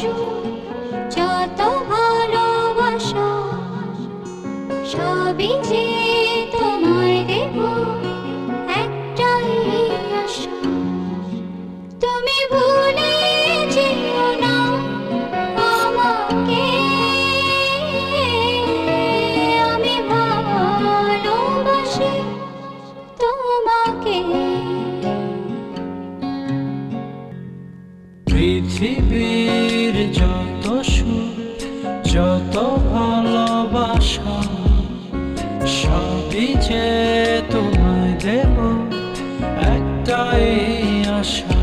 সুখ যত ভালোবাসা সবই যে তোমায় দেব একটাই আশা তুমি ভুলে যেও না আমাকে আমি ভালোবাসি তোমাকে পৃথিবীর যত সুখ যত ভালোবাসা সবই যে তোমায় দেব একটাই আশা